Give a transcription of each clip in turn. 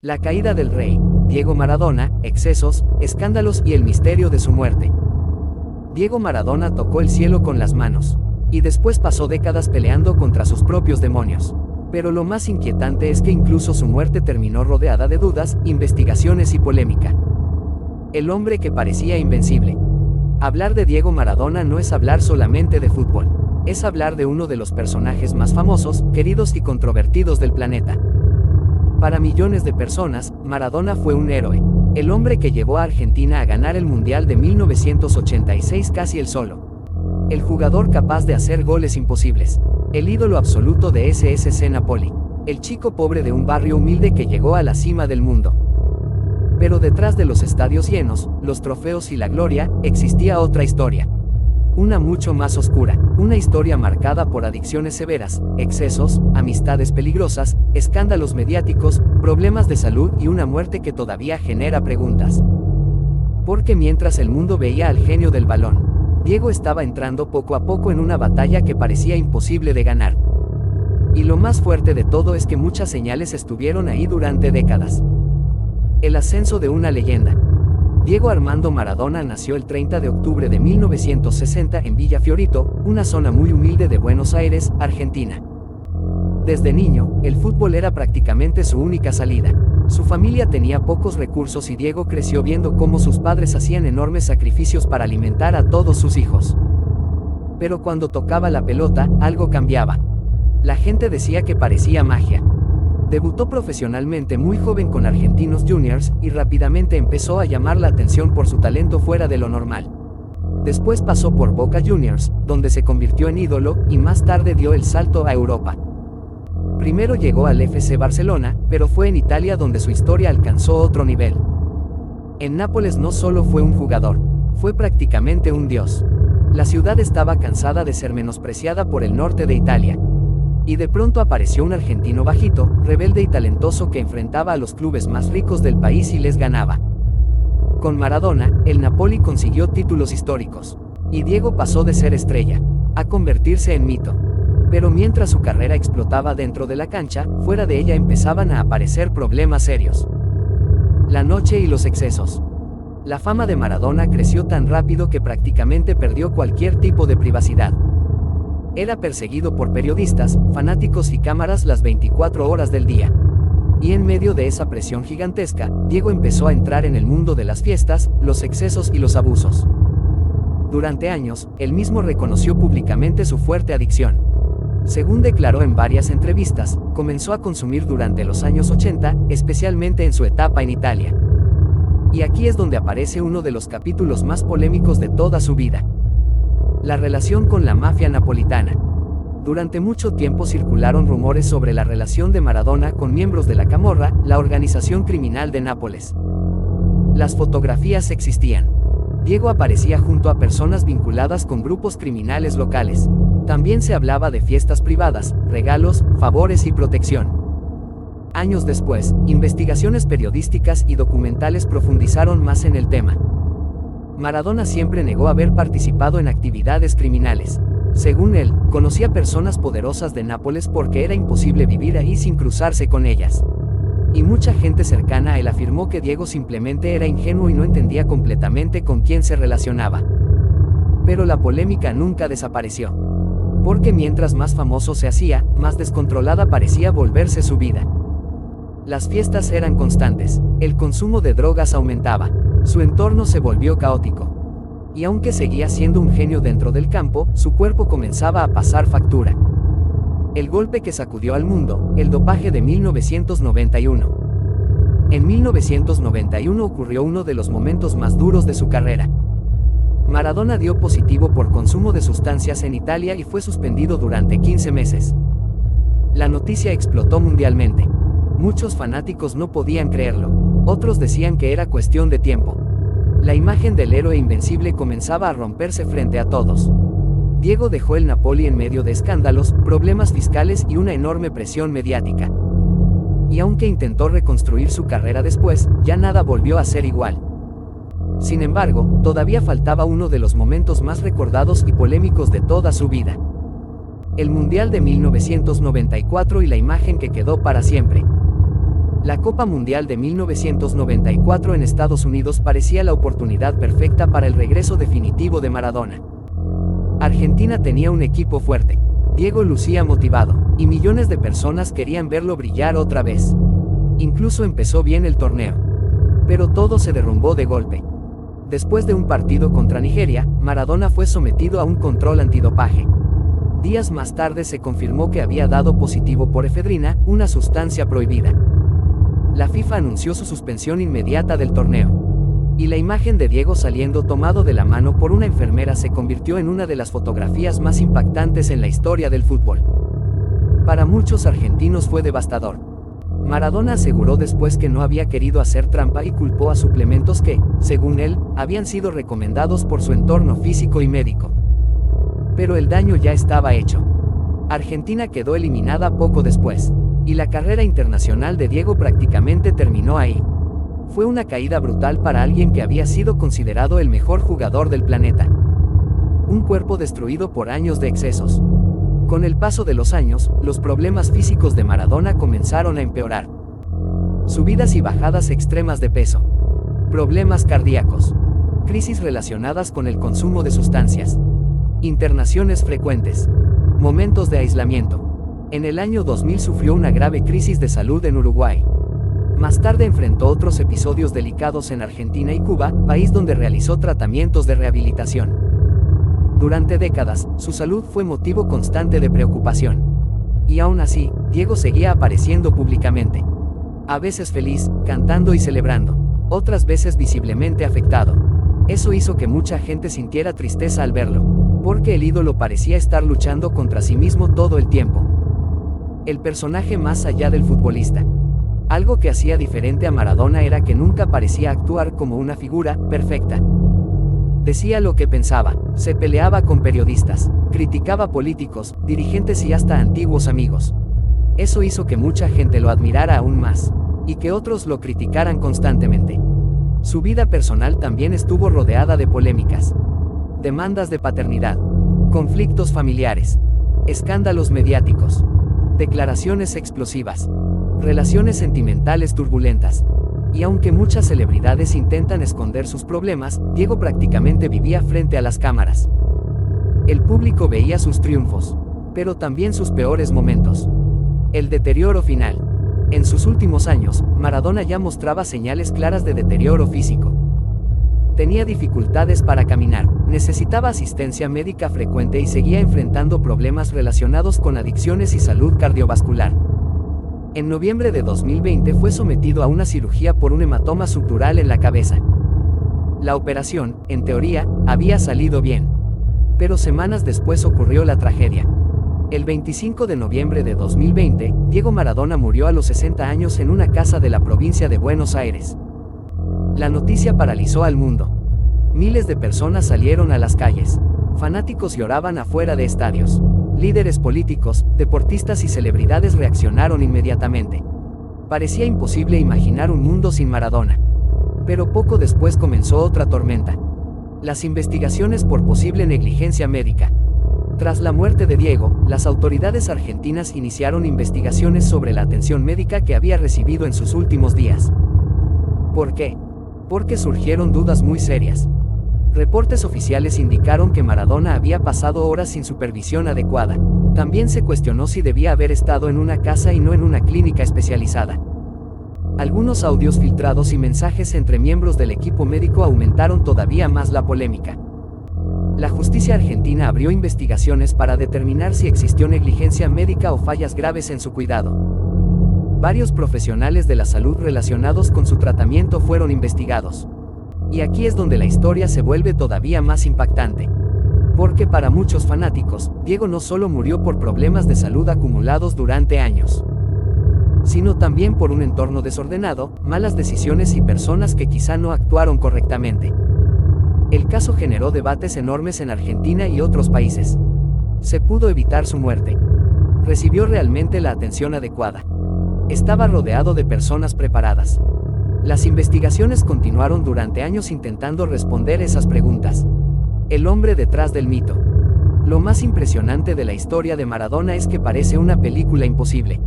La caída del rey, Diego Maradona, excesos, escándalos y el misterio de su muerte. Diego Maradona tocó el cielo con las manos. Y después pasó décadas peleando contra sus propios demonios. Pero lo más inquietante es que incluso su muerte terminó rodeada de dudas, investigaciones y polémica. El hombre que parecía invencible. Hablar de Diego Maradona no es hablar solamente de fútbol. Es hablar de uno de los personajes más famosos, queridos y controvertidos del planeta. Para millones de personas, Maradona fue un héroe. El hombre que llevó a Argentina a ganar el Mundial de 1986 casi él solo. El jugador capaz de hacer goles imposibles. El ídolo absoluto de SSC Napoli. El chico pobre de un barrio humilde que llegó a la cima del mundo. Pero detrás de los estadios llenos, los trofeos y la gloria, existía otra historia. Una mucho más oscura, una historia marcada por adicciones severas, excesos, amistades peligrosas, escándalos mediáticos, problemas de salud y una muerte que todavía genera preguntas. Porque mientras el mundo veía al genio del balón, Diego estaba entrando poco a poco en una batalla que parecía imposible de ganar. Y lo más fuerte de todo es que muchas señales estuvieron ahí durante décadas. El ascenso de una leyenda. Diego Armando Maradona nació el 30 de octubre de 1960 en Villa Fiorito, una zona muy humilde de Buenos Aires, Argentina. Desde niño, el fútbol era prácticamente su única salida. Su familia tenía pocos recursos y Diego creció viendo cómo sus padres hacían enormes sacrificios para alimentar a todos sus hijos. Pero cuando tocaba la pelota, algo cambiaba. La gente decía que parecía magia. Debutó profesionalmente muy joven con Argentinos Juniors y rápidamente empezó a llamar la atención por su talento fuera de lo normal. Después pasó por Boca Juniors, donde se convirtió en ídolo y más tarde dio el salto a Europa. Primero llegó al FC Barcelona, pero fue en Italia donde su historia alcanzó otro nivel. En Nápoles no solo fue un jugador, fue prácticamente un dios. La ciudad estaba cansada de ser menospreciada por el norte de Italia. Y de pronto apareció un argentino bajito, rebelde y talentoso que enfrentaba a los clubes más ricos del país y les ganaba. Con Maradona, el Napoli consiguió títulos históricos. Y Diego pasó de ser estrella a convertirse en mito. Pero mientras su carrera explotaba dentro de la cancha, fuera de ella empezaban a aparecer problemas serios. La noche y los excesos. La fama de Maradona creció tan rápido que prácticamente perdió cualquier tipo de privacidad. Era perseguido por periodistas, fanáticos y cámaras las 24 horas del día. Y en medio de esa presión gigantesca, Diego empezó a entrar en el mundo de las fiestas, los excesos y los abusos. Durante años, él mismo reconoció públicamente su fuerte adicción. Según declaró en varias entrevistas, comenzó a consumir durante los años 80, especialmente en su etapa en Italia. Y aquí es donde aparece uno de los capítulos más polémicos de toda su vida. La relación con la mafia napolitana. Durante mucho tiempo circularon rumores sobre la relación de Maradona con miembros de la Camorra, la organización criminal de Nápoles. Las fotografías existían. Diego aparecía junto a personas vinculadas con grupos criminales locales. También se hablaba de fiestas privadas, regalos, favores y protección. Años después, investigaciones periodísticas y documentales profundizaron más en el tema. Maradona siempre negó haber participado en actividades criminales. Según él, conocía personas poderosas de Nápoles porque era imposible vivir ahí sin cruzarse con ellas. Y mucha gente cercana a él afirmó que Diego simplemente era ingenuo y no entendía completamente con quién se relacionaba. Pero la polémica nunca desapareció. Porque mientras más famoso se hacía, más descontrolada parecía volverse su vida. Las fiestas eran constantes, el consumo de drogas aumentaba. Su entorno se volvió caótico. Y aunque seguía siendo un genio dentro del campo, su cuerpo comenzaba a pasar factura. El golpe que sacudió al mundo, el dopaje de 1991. En 1991 ocurrió uno de los momentos más duros de su carrera. Maradona dio positivo por consumo de sustancias en Italia y fue suspendido durante 15 meses. La noticia explotó mundialmente. Muchos fanáticos no podían creerlo. Otros decían que era cuestión de tiempo. La imagen del héroe invencible comenzaba a romperse frente a todos. Diego dejó el Napoli en medio de escándalos, problemas fiscales y una enorme presión mediática. Y aunque intentó reconstruir su carrera después, ya nada volvió a ser igual. Sin embargo, todavía faltaba uno de los momentos más recordados y polémicos de toda su vida. El Mundial de 1994 y la imagen que quedó para siempre. La Copa Mundial de 1994 en Estados Unidos parecía la oportunidad perfecta para el regreso definitivo de Maradona. Argentina tenía un equipo fuerte, Diego lucía motivado, y millones de personas querían verlo brillar otra vez. Incluso empezó bien el torneo. Pero todo se derrumbó de golpe. Después de un partido contra Nigeria, Maradona fue sometido a un control antidopaje. Días más tarde se confirmó que había dado positivo por efedrina, una sustancia prohibida. La FIFA anunció su suspensión inmediata del torneo. Y la imagen de Diego saliendo tomado de la mano por una enfermera se convirtió en una de las fotografías más impactantes en la historia del fútbol. Para muchos argentinos fue devastador. Maradona aseguró después que no había querido hacer trampa y culpó a suplementos que, según él, habían sido recomendados por su entorno físico y médico. Pero el daño ya estaba hecho. Argentina quedó eliminada poco después, y la carrera internacional de Diego prácticamente terminó ahí. Fue una caída brutal para alguien que había sido considerado el mejor jugador del planeta. Un cuerpo destruido por años de excesos. Con el paso de los años, los problemas físicos de Maradona comenzaron a empeorar. Subidas y bajadas extremas de peso. Problemas cardíacos. Crisis relacionadas con el consumo de sustancias. Internaciones frecuentes. Momentos de aislamiento. En el año 2000 sufrió una grave crisis de salud en Uruguay. Más tarde enfrentó otros episodios delicados en Argentina y Cuba, país donde realizó tratamientos de rehabilitación. Durante décadas, su salud fue motivo constante de preocupación. Y aún así, Diego seguía apareciendo públicamente. A veces feliz, cantando y celebrando. Otras veces visiblemente afectado. Eso hizo que mucha gente sintiera tristeza al verlo, porque el ídolo parecía estar luchando contra sí mismo todo el tiempo. El personaje más allá del futbolista. Algo que hacía diferente a Maradona era que nunca parecía actuar como una figura perfecta. Decía lo que pensaba, se peleaba con periodistas, criticaba políticos, dirigentes y hasta antiguos amigos. Eso hizo que mucha gente lo admirara aún más, y que otros lo criticaran constantemente. Su vida personal también estuvo rodeada de polémicas. Demandas de paternidad, conflictos familiares, escándalos mediáticos, declaraciones explosivas, relaciones sentimentales turbulentas. Y aunque muchas celebridades intentan esconder sus problemas, Diego prácticamente vivía frente a las cámaras. El público veía sus triunfos, pero también sus peores momentos. El deterioro final. En sus últimos años, Maradona ya mostraba señales claras de deterioro físico. Tenía dificultades para caminar, necesitaba asistencia médica frecuente y seguía enfrentando problemas relacionados con adicciones y salud cardiovascular. En noviembre de 2020 fue sometido a una cirugía por un hematoma subdural en la cabeza. La operación, en teoría, había salido bien. Pero semanas después ocurrió la tragedia. El 25 de noviembre de 2020, Diego Maradona murió a los 60 años en una casa de la provincia de Buenos Aires. La noticia paralizó al mundo. Miles de personas salieron a las calles. Fanáticos lloraban afuera de estadios. Líderes políticos, deportistas y celebridades reaccionaron inmediatamente. Parecía imposible imaginar un mundo sin Maradona. Pero poco después comenzó otra tormenta. Las investigaciones por posible negligencia médica. Tras la muerte de Diego, las autoridades argentinas iniciaron investigaciones sobre la atención médica que había recibido en sus últimos días. ¿Por qué? Porque surgieron dudas muy serias. Reportes oficiales indicaron que Maradona había pasado horas sin supervisión adecuada. También se cuestionó si debía haber estado en una casa y no en una clínica especializada. Algunos audios filtrados y mensajes entre miembros del equipo médico aumentaron todavía más la polémica. La justicia argentina abrió investigaciones para determinar si existió negligencia médica o fallas graves en su cuidado. Varios profesionales de la salud relacionados con su tratamiento fueron investigados. Y aquí es donde la historia se vuelve todavía más impactante. Porque para muchos fanáticos, Diego no solo murió por problemas de salud acumulados durante años, sino también por un entorno desordenado, malas decisiones y personas que quizá no actuaron correctamente. El caso generó debates enormes en Argentina y otros países. ¿Se pudo evitar su muerte? ¿Recibió realmente la atención adecuada? ¿Estaba rodeado de personas preparadas? Las investigaciones continuaron durante años intentando responder esas preguntas. El hombre detrás del mito. Lo más impresionante de la historia de Maradona es que parece una película imposible.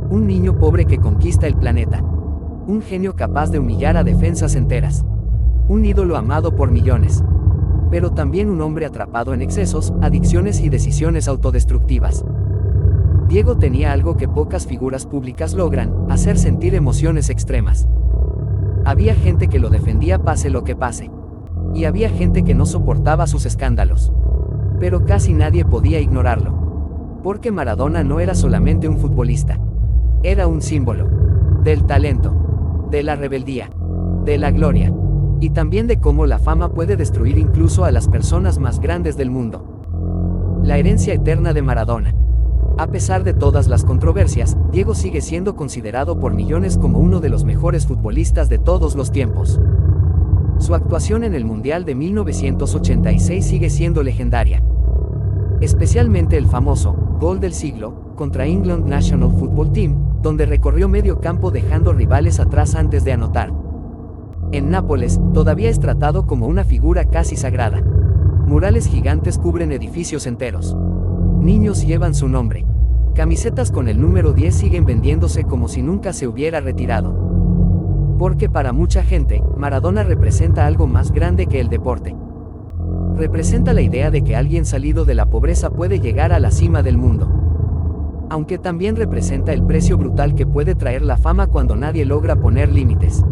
Un niño pobre que conquista el planeta. Un genio capaz de humillar a defensas enteras. Un ídolo amado por millones. Pero también un hombre atrapado en excesos, adicciones y decisiones autodestructivas. Diego tenía algo que pocas figuras públicas logran: hacer sentir emociones extremas. Había gente que lo defendía pase lo que pase. Y había gente que no soportaba sus escándalos. Pero casi nadie podía ignorarlo. Porque Maradona no era solamente un futbolista. Era un símbolo. Del talento. De la rebeldía. De la gloria. Y también de cómo la fama puede destruir incluso a las personas más grandes del mundo. La herencia eterna de Maradona. A pesar de todas las controversias, Diego sigue siendo considerado por millones como uno de los mejores futbolistas de todos los tiempos. Su actuación en el Mundial de 1986 sigue siendo legendaria. Especialmente el famoso gol del siglo contra England National Football Team, donde recorrió medio campo dejando rivales atrás antes de anotar. En Nápoles, todavía es tratado como una figura casi sagrada. Murales gigantes cubren edificios enteros. Niños llevan su nombre. Camisetas con el número 10 siguen vendiéndose como si nunca se hubiera retirado. Porque para mucha gente, Maradona representa algo más grande que el deporte. Representa la idea de que alguien salido de la pobreza puede llegar a la cima del mundo. Aunque también representa el precio brutal que puede traer la fama cuando nadie logra poner límites.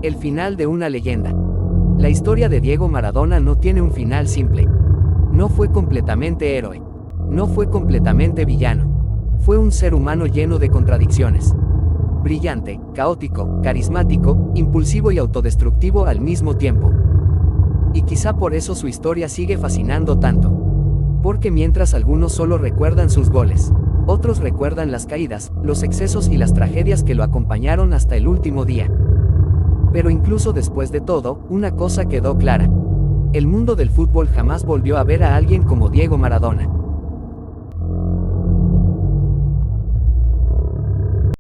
El final de una leyenda. La historia de Diego Maradona no tiene un final simple. No fue completamente héroe. No fue completamente villano. Fue un ser humano lleno de contradicciones. Brillante, caótico, carismático, impulsivo y autodestructivo al mismo tiempo. Y quizá por eso su historia sigue fascinando tanto. Porque mientras algunos solo recuerdan sus goles, otros recuerdan las caídas, los excesos y las tragedias que lo acompañaron hasta el último día. Pero incluso después de todo, una cosa quedó clara. El mundo del fútbol jamás volvió a ver a alguien como Diego Maradona.